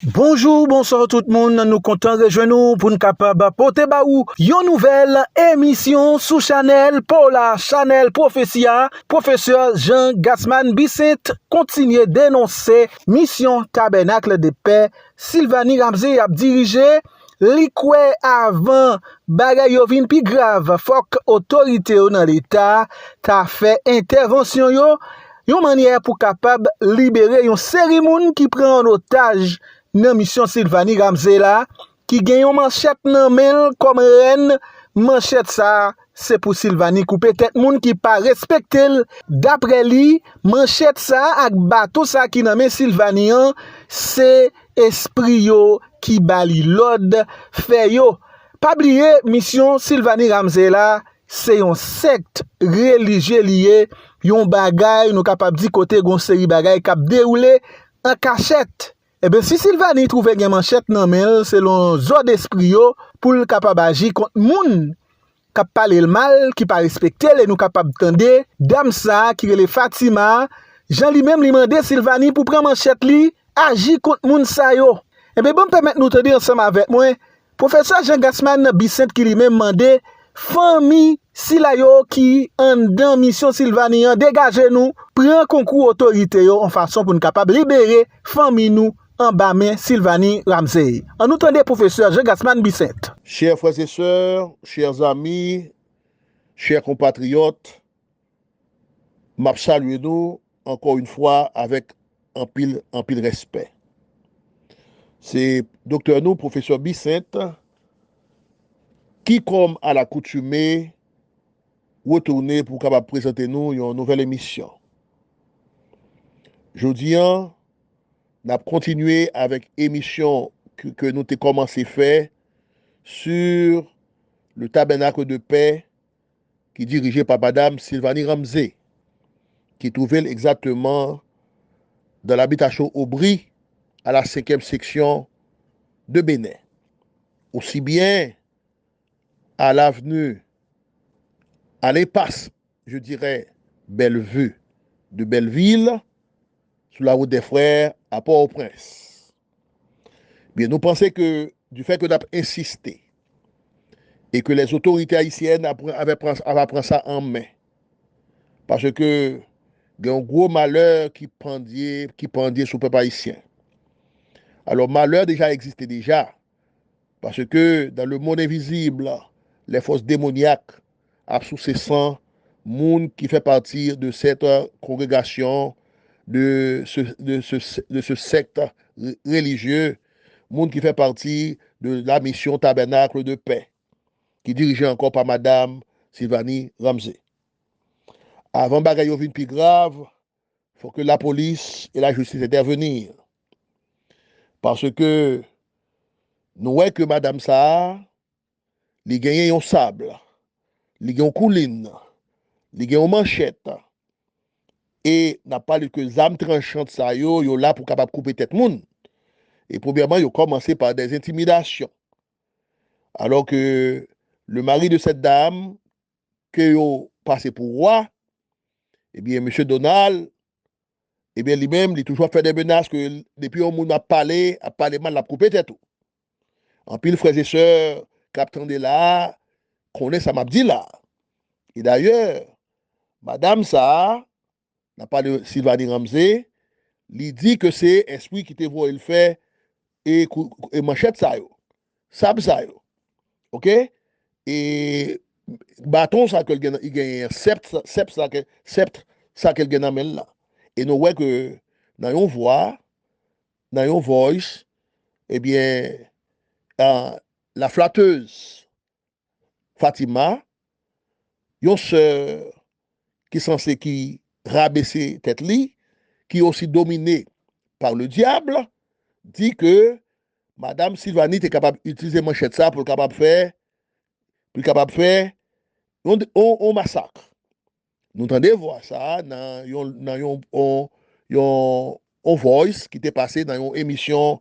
Bonjour, bonsoir tout le monde. Nous comptons rejoindre nous pour nous capable porter ba ou une nouvelle émission sous Chanel pour la Chanel Prophétia. Professeur Jean Gassman Bissett continue dénoncer mission tabernacle de paix. Sylvanie Ramsey a dirigé li kwe avant bagay yo vin pi grave, fok autorité yo dans l'état ta fait intervention yo yon manière pour capable libérer yon série moun qui prend en otage nan mission Sylvanie Ramsey là qui gen yon manchette nan mel comme reine manchette ça c'est pour Sylvanie couper tête moun qui pas respecté d'après li manchette ça ak bateau ça qui nan men Sylvanie c'est esprit yo qui bali l'ordre fait yo. Pas oublier mission Sylvanie Ramsey là c'est un secte religieux lié yon bagay nous capable di côté gon série bagay k'ap déroulé en cachette. Eh bien si Sylvanie trouve gen manchette nan men selon zod esprit yo pour le capable agir contre moun k'ap parler le mal qui pas respecter les nous capable tande dame ça qui relè Fatima Jean lui-même li mandé Sylvanie pour prendre manchette li agir contre moun sa yo. Eh bien bon permettre nous tande ensemble avec moi professeur Jean Gassman Bissett qui lui-même mandé famille sila yo qui en dans mission Sylvanie dégagez nous prend concours autorité yo en façon pour nous capable libérer famille nous en bas main Sylvanie Ramsey. En nous tendez professeur Jean Gassman Bissett. Chers frères et sœurs, chers amis, chers compatriotes, m'a salué nous encore une fois avec un pile respect. C'est docteur nous, professeur Bissett, qui, comme à l'accoutumée, retourné pour capable présenter nous une nouvelle émission. Jeudi, on a continué avec émission que nous avons commencé à faire sur le tabernacle de paix qui est dirigé par Madame Sylvanie Ramsey, qui trouvait exactement dans l'habitation Aubry, à la 5e section de Bénin. Aussi bien à l'avenue, à l'impasse, je dirais, Bellevue de Belleville, sur la route des Frères à Port-au-Prince. Bien, nous pensons que du fait que nous avons insisté et que les autorités haïtiennes avaient pris ça en main, parce que il y a un gros malheur qui pendait sur le peuple haïtien. Alors, malheur déjà existait déjà, parce que dans le monde invisible, les forces démoniaques ont sous ses sangs, monde qui fait partie de cette congrégation, de ce secte religieux, monde qui fait partie de la mission tabernacle de paix, qui est dirigée encore par Madame Sylvanie Ramsey. Avant bagay yo vin plus grave, il faut que la police et la justice intervenir. Parce que nous voyons que Madame Saha, li gagne yon sable, li gagne yon couline, li gagne yon manchette, et n'a pas que les âmes tranchantes ça yo là pour capable couper tête moun. Et premièrement, yo commencé par des intimidations. Alors que le mari de cette dame, que yo passé pour roi, eh bien, M. Donald, eh bien, lui-même, il a toujours fait des menaces que depuis on m'a parlé mal, l'a coupé tête. En pile, frères et sœurs, capitaine de là, connaît ça m'a dit là. Et d'ailleurs, Madame ça, n'a pas de Sylvanie Ramsey, lui dit que c'est esprit qui te voit le fait et manchette ça yo. Sable ça yo. OK? Et bâton ça que il gagne sceptre ça qu'elle gagne amène là. Et nous voyons que dans une voix, dans une voice, eh bien, la flatteuse Fatima, une sœur qui est censée qui rabaisser tête li, qui est aussi dominée par le diable, dit que Madame Sylvanie est capable d'utiliser manchette ça pour capable faire un massacre. Nous entendons voir ça dans un voice qui était passé dans une émission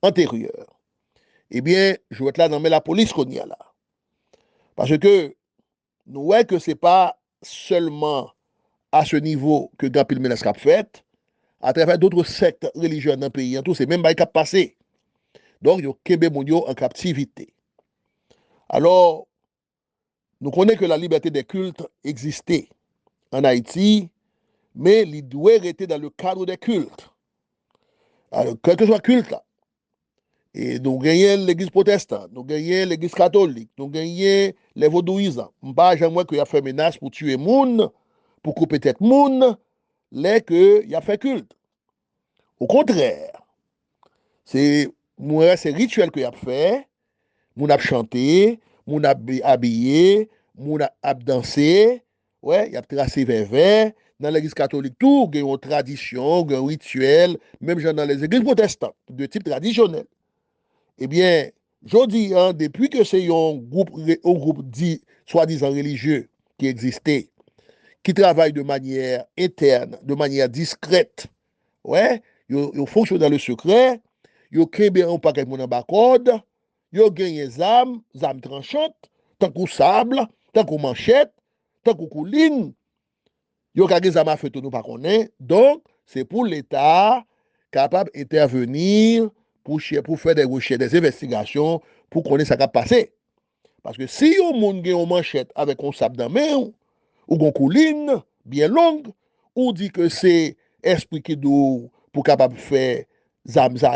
antérieure. Eh bien, je vais être là dans la police qu'on y a là. Parce que nous voyons que ce n'est pas seulement à ce niveau que Gampil Menace a fait, à travers d'autres sectes religieuses dans le pays, tout c'est même pas qui a passé. Donc, yo kebe moun yo en captivité. Alors, nous connaissons que la liberté des cultes existait en Haïti, mais il doit rester dans le cadre des cultes. Alors, quel que soit le culte là. Et nous gagnons l'église protestante, nous gagnons l'église catholique, nous gagnons les vaudouisants. M'pas jamais qu'il y a fait menace pour tuer moun, pour couper tête moun, les que y a fait culte. Au contraire, c'est rituel qu'il y a fait, moun a chanté, moun a habillé, moun a dansé, ouais, y a tracé vers dans l'église catholique tout, il y a une tradition, un rituel, même dans les églises protestantes, de type traditionnel. Eh bien, je dis, hein, depuis que c'est un groupe dit, soi-disant religieux qui existait, qui travaille de manière interne, de manière discrète, ouais, ils fonctionnent dans le secret, ils créent un paquet de monde en bas code, ils gagnent des armes tranchantes, tant qu'on sable, tant qu'on manchette, tant qu'on couline, ils ont des armes à feu, nous pas connaît. Donc, c'est pour l'État capable d'intervenir pour faire des recherches, des investigations, pour connaître ce qui a passé. Parce que si on monde a une manchette avec un sable dans la main, ou une couline bien longue, ou dit que c'est esprit qui doit pour capable faire zam ça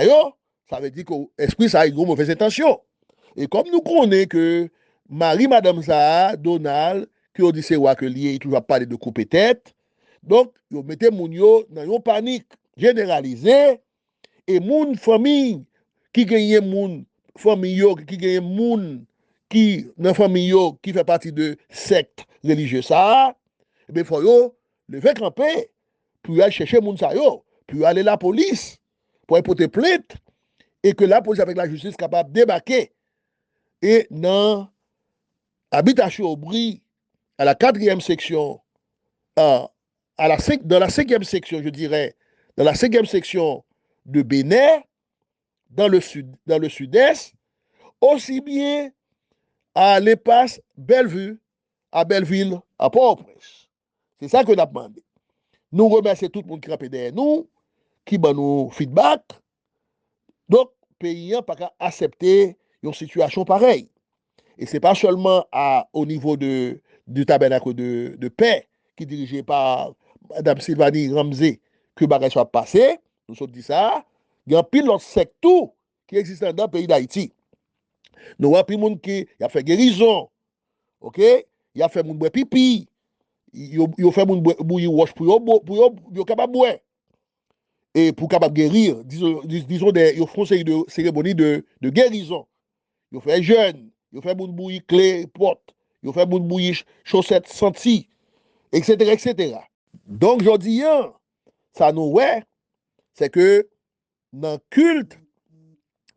veut dire que l'esprit ça a une mauvaise intention. Et comme nous connaissons que Marie, Madame Zaha, Donald, qui ont dit c'est que lié, il toujours parler de couper tête, donc, ils mettez moun yo dans une panique généralisée, et moun famille qui gagne moun famille yo, qui gagne moun qui dans famille yo qui fait partie de secte religieuse ça, eh bien faut yo lever camper pour aller chercher moun ça yo, pour aller la police pour porter plainte et que la police avec la justice capable de débarquer et dans habitation Aubry à la 4e section dans la 5e section, je dirais, dans la 5e section de Bénin, dans le sud-est, aussi bien à l'Épasse Bellevue, à Belleville, à Port-au-Prince. C'est ça que nous avons demandé. Nous remercions tout le monde qui a derrière nous, qui a nous feedback. Donc, le pays n'a pas accepter une situation pareille. Et ce n'est pas seulement au niveau du tabernacle de paix qui est dirigé par Mme Sylvanie Ramsey que bagage soit passé. Nous sommes dit ça. Il y a un pile d'autres sectes qui existent dans le pays d'Haïti. Nous avons pris monde qui a fait guérison. OK? Il a fait monde boire pipi. Il a fait monde bouillir wash pour capable boire. Et pour capable guérir, disons ils font une cérémonie de guérison. Ils fait jeûne, ils fait monde bouillir clé porte, ils fait monde bouillir chaussettes senties, etc., etc. Donc, je dis, ça nous ouais, c'est que dans le culte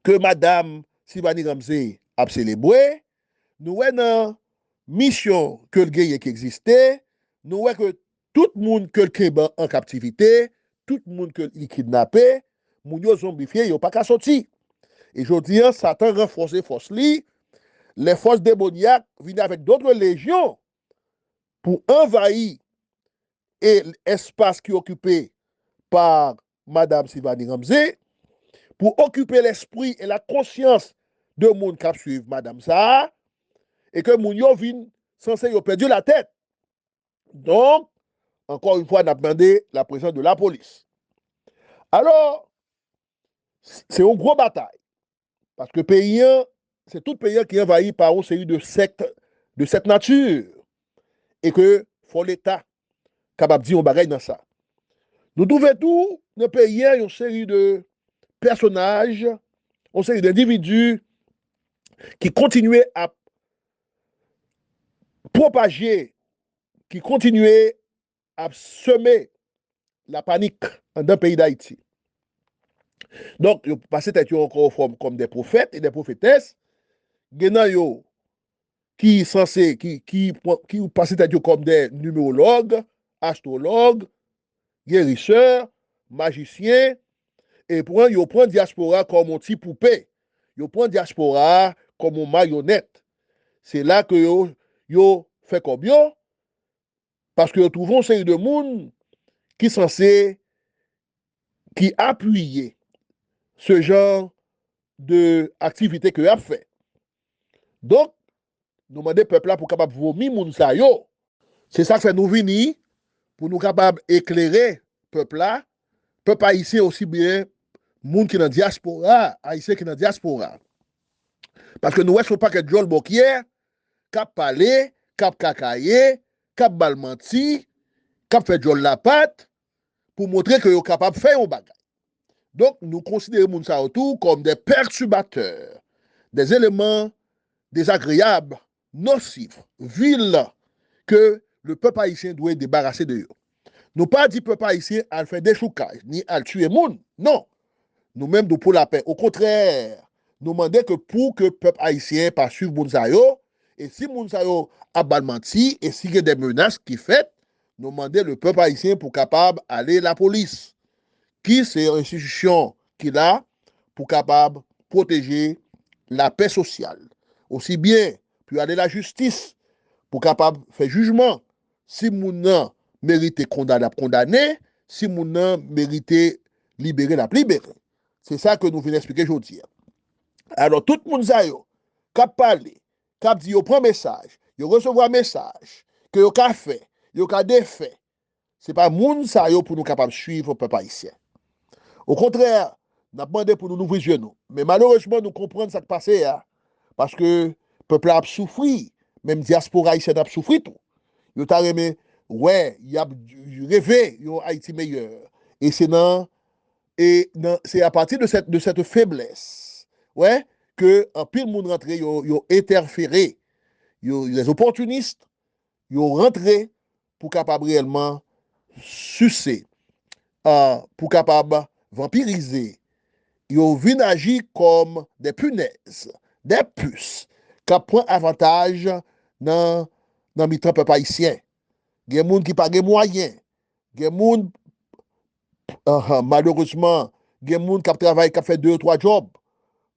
que Madame Sylvanie Ramsey a célébré, nous ouais dans mission que le guerrier qui existait, nous ouais que tout le monde que le en captivité, tout le monde que le kidnappé, moun yo zombifié, yo pas qu'à sortir. Et je dis, Satan renforce force li, les forces démoniaques viennent avec d'autres légions pour envahir et l'espace qui est occupé par Madame Sylvanie Ramsey, pour occuper l'esprit et la conscience de monde qui suivent Madame Zaha, et que moun yo vin censé yo perdu la tête. Donc, encore une fois, on a demandé la présence de la police. Alors, c'est une grosse bataille. Parce que pays, c'est tout pays qui est envahi par une série de sectes de cette nature. Et que faut l'État capable de dire un bagage dans ça. Nous trouvons tout dans le pays une série de personnages, une série d'individus qui continuaient à propager, qui continuaient à semer la panique dans le pays d'Haïti. Donc, ils passaient encore comme des prophètes et des prophétesses. Genayo qui censé qui passaient comme des numérologues, astrologues, guérisseurs, magiciens, et ils prennent diaspora comme un petit poupée. Ils prennent diaspora comme une marionnette. C'est là que ils fait comme yo, parce que nous trouvons une série de monde qui censé qui appuyer ce genre de activité que a fait. Donc, nous demandons peuple là pour capable vomir moun sa yo. C'est ça que fait nous venir pour nous capable éclairer peuple là, peuple haïtien aussi bien moun qui dans diaspora, haïtien qui dans diaspora. Parce que nous ne sommes pas que Joel Bokier, cap parler, cap kakaye, cap balmenti, cap fait Joel la patte pour montrer que est capable de faire un bagage. Donc, nous considérons moun sa autour comme des perturbateurs, des éléments désagréables, nocifs, vils, que le peuple haïtien doit débarrasser de eux. Nous pas dit peuple haïtien à faire des choucages, ni à tuer moun. Non. Nous-mêmes, nous pour la paix. Au contraire, nous demandons que pour que le peuple haïtien pas suivre moun sa yo, et si moun sa yo a balmenti, et s'il y a des menaces qui fait, nous demandons le peuple haïtien pour capable aller la police, qui c'est une institution qui a pour capable protéger la paix sociale. Aussi bien, puis aller la justice pour capable faire jugement. Si moun nan mérite condamner, si moun nan mérite libérer la libérer. C'est ça que nous venons expliquer aujourd'hui. Alors, tout le monde a cap parler, cap dit, yo prend message, yo recevoir message, que yo ka fait, yo ka défait. C'est pas moun sa yo pour nous capable suivre peuple haïtien. Au contraire, nous avons demandé pour nous ouvrir les yeux. Mais malheureusement, nous comprenons ce qui passe hein, parce que le peuple a souffert, même diaspora haïtienne a souffert tout. Yo ta remé, ouais, il a rêvé yon Haïti meilleur. Et c'est à partir de cette faiblesse, ouais, que en pile monde rentré, yo interféré, les opportunistes, yo rentré pour capable réellement sucer, pour capable vampiriser. Yo vin agir comme des punaises, des puces, qui prennent avantage dans le peuple haïtien. Il y a des gens qui n'ont pas de moyens. Il y a des gens, malheureusement, il y a des gens qui travaillent, qui font 2 ou 3 jobs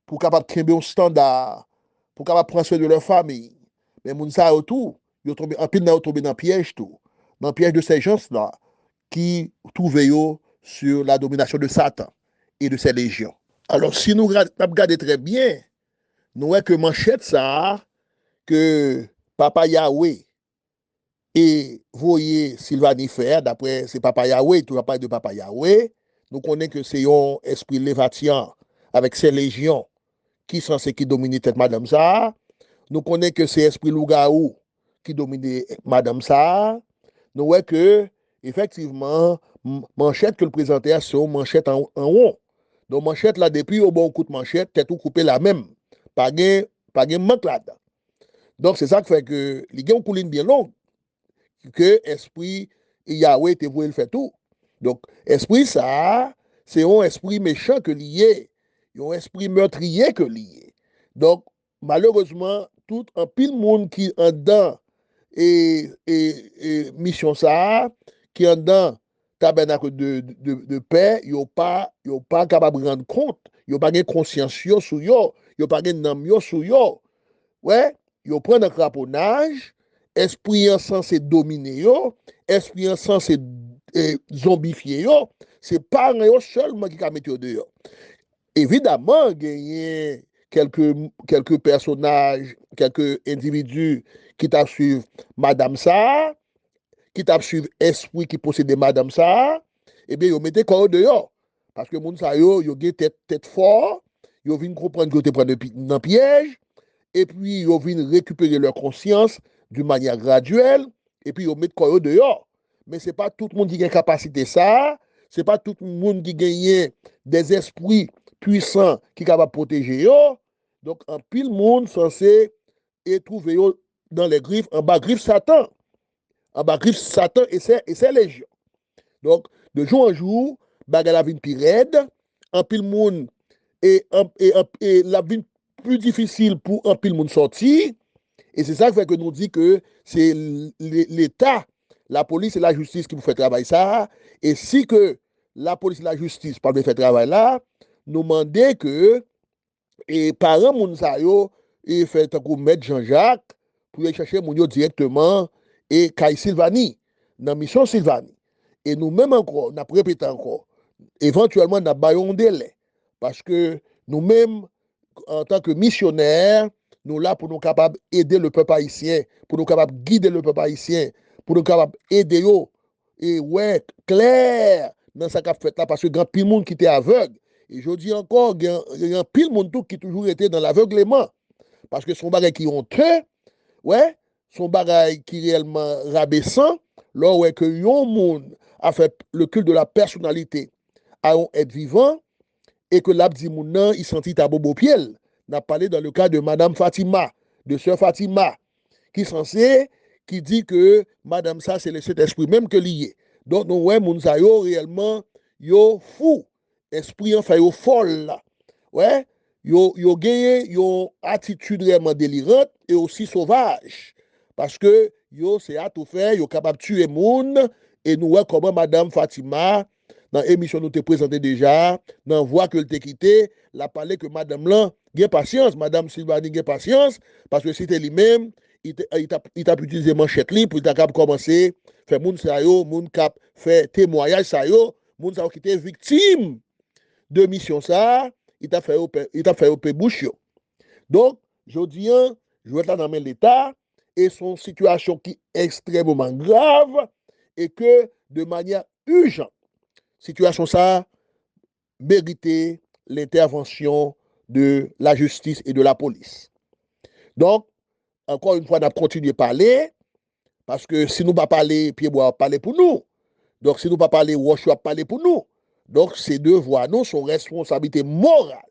pour capable de un standard, pour capable prendre soin de leur famille. Mais les gens autour, ils tombent en pile dans le piège tout, dans le piège de ces gens-là qui trouvent sur la domination de Satan et de ses légions. Alors, si nous regardons très bien, nous voyons que manchette ça, que Papa Yahweh et voyez Sylvanie faire, d'après c'est Papa Yahweh, tout pas de Papa Yahweh, nous connaissons que c'est un esprit lévatian avec ses légions qui sont ceux qui dominent tête Madame ça. Nous connaissons que c'est esprit loup-garou qui domine Madame ça. Nous voyons que, effectivement, manchette que le présentait, c'est une manchette en haut. Donc, manchette là, depuis au bon coup de manchette, t'es tout coupé la même. Pas de manque là-dedans. Donc, c'est ça qui fait que les gens coulent bien longue. Que esprit Yahweh te voulu le faire tout. Donc, esprit ça, c'est un esprit méchant que lié. Un esprit meurtrier que lié. Donc, malheureusement, tout un pile monde qui en dedans et mission ça, qui en dedans tabernacle de paix, yo pas capable de rendre compte, yo pas de conscience sur yo, yo pas de nam yo sur yo. Ouais, yo prend un craponnage, esprit en censé dominer yo, esprit en censé zombifier yo, c'est pas yo seulement qui ka mettre yo dehors. Évidemment, il y a quelques personnages, quelques individus qui t'a suivi Madame ça, qui t'a suivi esprit qui possède Madame ça, eh bien, ils mettaient quoi dehors. Parce que moun sa yo ont tête fort, ils viennent comprendre que tu prends dans piège, et puis ils viennent récupérer leur conscience d'une manière graduelle, et puis ils mettent quoi dehors. Mais ce n'est pas tout le monde qui a capacité ça, ce n'est pas tout le monde qui gagne des esprits puissants qui sont capables de protéger yo. Donc, en pile monde censé trouver yo dans les griffes, en bas griffes Satan. En bas griffes Satan et ses légions. Donc, de jour en jour, bagarre la vie plus raide, en pile monde et la vie plus difficile pour un pile monde sortir. Et c'est ça qui fait que nous dit que c'est l'État, la police et la justice qui vous fait travailler ça. Et si que la police et la justice pas faire travail là, nous demander que et parents moun sa yo et fait comme maître Jean-Jacques pour aller chercher moun yo directement et Kay Sylvanie dans mission Sylvanie. Et nous-mêmes encore, nous répété encore, éventuellement nous avons un délai parce que nous-mêmes en tant que missionnaires, nous là pour nous capables d'aider le peuple haïtien, pour nous capables de guider le peuple haïtien, pour nous capables d'aider eux. Et ouais, clair dans ce qu'a fait là, parce que grand pile monde qui était aveugle. Et je dis encore, il y a un pile monde tout qui toujours été dans l'aveuglement. Parce que son bagage qui honteux, ouais, son bagage qui réellement rabaissant, là ouais que yon monde a fait le culte de la personnalité, à être vivant, et que l'abdi mounan, il sentit à bobo piel. On a parlé dans le cas de Madame Fatima, de Sœur Fatima, qui censé, qui dit que Madame ça, c'est le Saint-Esprit même que lié. Donc, nous, ouais, moun sa yo réellement, yo fou. Esprit, enfin, yo folle, là. Ouais, yo gagné, yo attitude réellement délirante et aussi sauvage. Parce que yo, c'est à tout faire, yo capable de tuer moun, et nous, ouais, comment Madame Fatima, dans l'émission nous te présenté déjà, dans voix que te quitté, la parlé que Madame là, gagne patience, Madame Sylvanie gagne patience, parce que c'était lui-même, il t'a utilisé manchette li pour t'a commencer faire moun sa yo, moun cap faire témoignage sa yo, moun sa yo qui était victime de mission ça, il t'a fait au bouche yo. Donc, je dis, je vais dans l'État et son situation qui est extrêmement grave et que de manière urgente, situation ça méritait l'intervention de la justice et de la police. Donc, encore une fois, on a continué à parler, parce que si nous ne pas parler, Pierre-Bois parler pour nous. Donc, si nous ne pas parler, Roche va parler pour nous. Donc, ces deux voix, nous, sont responsabilité morale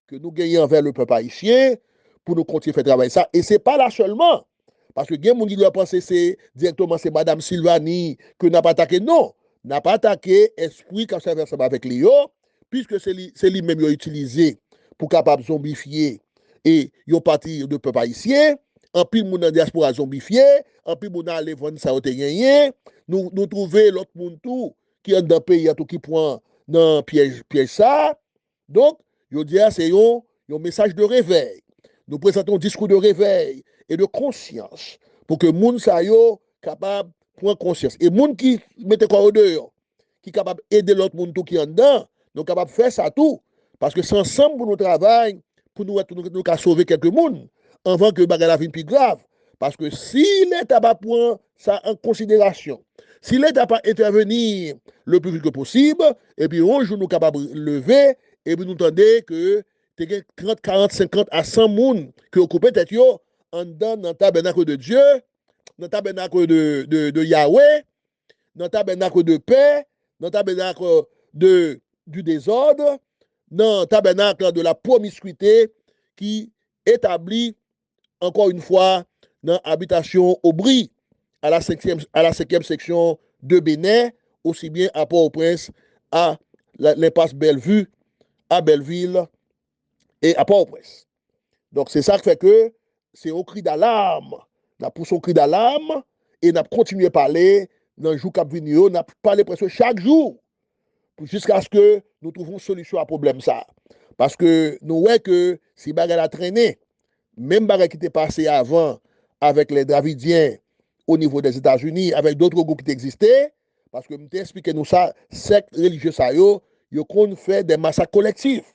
que nous gagnons envers le peuple haïtien pour nous continuer à faire travailler ça. Et ce n'est pas là seulement. Parce que quelqu'un qui doit penser c'est directement c'est Madame Sylvanie que n'a pas attaqué. Non, n'a pas attaqué esprit qui s'est ensemble avec Léo, puisque c'est lui-même qui a utilisé pour capable zombifier et il parti de peuple haïtien. En pile moun dans diaspora zombifié, en pile moun aller vendre ça au gagné. Nous trouver l'autre monde tout qui est dans le pays tout qui prend dans piège ça. Donc, je dis c'est un message de réveil. Nous présentons un discours de réveil et de conscience pour que moun sa yo capable prendre conscience. Et moun qui mette quoi au dehors, qui capable aider l'autre monde tout qui est dedans, nous capable faire ça tout parce que c'est ensemble pour nous travailler pour nous sauver quelques moun avant que bagay la vienne plus grave. Parce que si l'État va prendre ça en considération, si l'État pas intervenir le plus vite que possible, et puis un jour nous capables de lever, et puis nous entendez que 30, 40, 50 à 100 moun qui occupent tête yo en dedans dans le tabernacle de Dieu, dans le tabernacle de Yahweh, dans le tabernacle de paix, dans le tabernacle du désordre, dans le tabernacle de la promiscuité qui établit encore une fois dans l'habitation Aubry, à la cinquième section de Bénin, aussi bien à Port-au-Prince, à l'impasse Bellevue, à Belleville et à Port-au-Prince. Donc c'est ça qui fait que c'est un cri d'alarme. On a poussé un cri d'alarme et on a continué à parler dans le jour qui vient. On a parlé presque chaque jour jusqu'à ce que nous trouvions une solution à ce problème ça. Parce que nous voyons que si bagarre a traîné, même bagarre qui était passé avant avec les Davidiens au niveau des États-Unis, avec d'autres groupes qui existaient, parce que je expliqué nous ça, secte religieuse ça yo qu'on fait des massacres collectifs.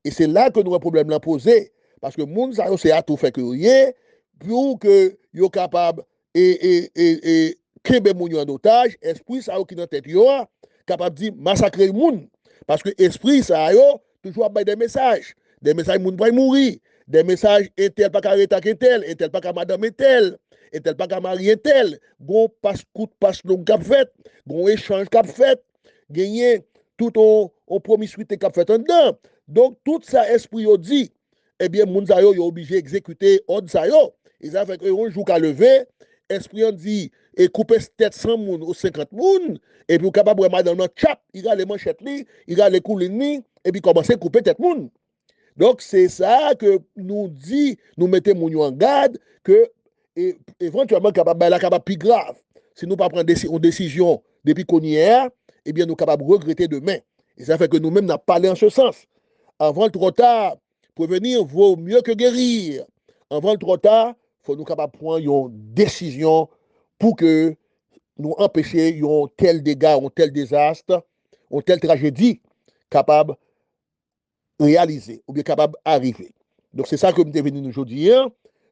Et c'est là que nous avons un problème là posé, parce que moun ça c'est à tout fait que rien pour que yo capable et kebe moun en otage, esprit ça qui dans tête yo capable de massacrer moun, parce que esprit ça yo toujours des messages moun va mourir, des messages un tel pas qu'à attaquer un tel pas qu'à madame un tel pas qu'à marier un tel, gon passe coup de passe long cap fait, gon échange cap fait, gagner tout on promiscuité cap fait en dedans. Donc tout ça esprit yo dit, eh bien moun sa yo obligé exécuter ordre ça yo. Et ça fait que on joue qu'à lever, esprit on dit et couper tête 100 moun ou 50 moun et puis capable vraiment dans notre chap, il a les manchettes li, il a les coulines et puis commencer à couper tête moun. Donc c'est ça que nous dit, nous mettons moun en garde que éventuellement capable plus grave. Si nous pas prendre une décision depuis qu'on y est, eh bien nous capable regretter demain. Et ça fait que nous-mêmes n'a parlé en ce sens. Avant le trop tard, prévenir vaut mieux que guérir. Avant le trop tard, il faut nous capable prendre une décision pour que nous empêcher un tel dégât, un tel désastre, une telle tragédie capable de réaliser ou bien capable d'arriver. Donc c'est ça que nous venu aujourd'hui.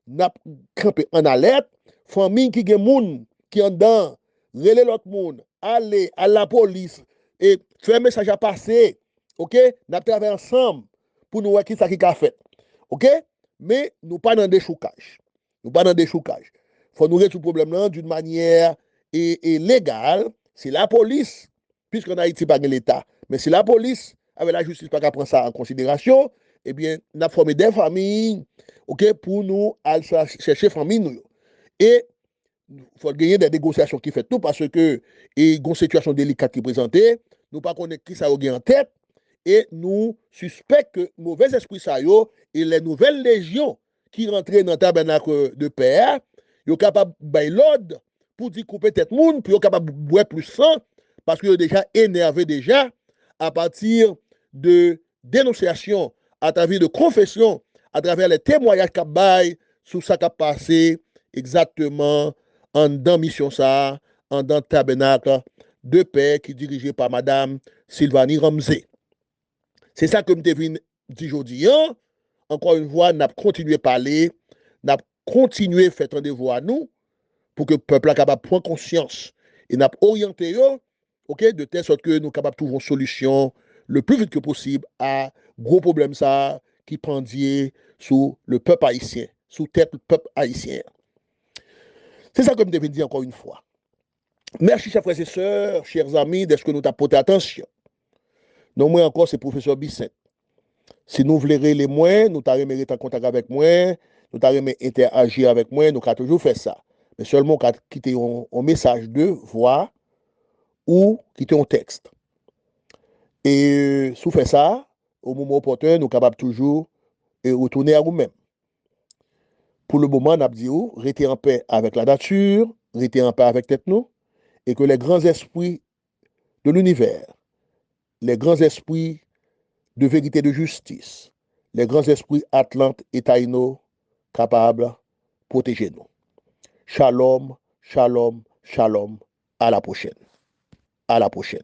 N'a campé en alerte, famille qui gen moun qui en dedans, relé l'autre monde, aller à la police et faire message à passer. OK? N'a travaillé ensemble pour nous voir qui ça qui a fait. OK? Mais nous pas dans des choucages. Nous pas dans des choucages. Faut nous résoudre le problème là d'une manière légale. C'est la police, puisqu'en Haïti pas l'État, mais c'est la police avec la justice pas qu'à prendre ça en considération, eh bien, nous avons formé des familles, OK, pour nous aller chercher famille nous. Et il faut gagner des négociations qui fait tout parce que il y a une situation délicate qui est présentée, nous pas connaître qui ça a en tête et nous suspectons que mauvais esprit ça yo et les nouvelles légions qui rentraient dans le tabernacle de paix, ils sont capables de l'ordre pour dire couper tête monde, puis ils sont capables de boire plus sang parce qu'ils sont déjà énervés déjà à partir de dénonciation, à travers de confession, à travers les témoignages qu'a bail sur ça qui a passé exactement en dans mission ça, en dans tabernacle de paix qui est dirigé par madame Sylvanie Ramsey. C'est ça que je devine dit aujourd'hui. Encore une fois, nous continué à parler, nous continué à faire rendez-vous à nous pour que le peuple soit capable de prendre conscience et nous orienté de telle sorte que nous sommes capables de trouver une solution le plus vite que possible à gros problème ça qui pendait sous le peuple haïtien, sous tête le peuple haïtien. C'est ça que je devine dire encore une fois. Merci, chers frères et sœurs, chers amis, de ce que nous avons porté attention. Non, moi encore, c'est professeur Bisset. Si nous voulons les moins, nous avons être en contact avec moi, nous avons interagir avec moi, nous avons toujours fait ça. Mais seulement quand quitter un message de voix ou quitter un texte. Et si vous faites ça, au moment opportun, nous sommes capables toujours de retourner à nous-mêmes. Pour le moment, nous avons dit, restez en paix avec la nature, restez en paix avec tête nous, et que les grands esprits de l'univers, les grands esprits de vérité et de justice, les grands esprits Atlantes et Taïno capables de protéger nous. Shalom, shalom, shalom. À la prochaine. À la prochaine.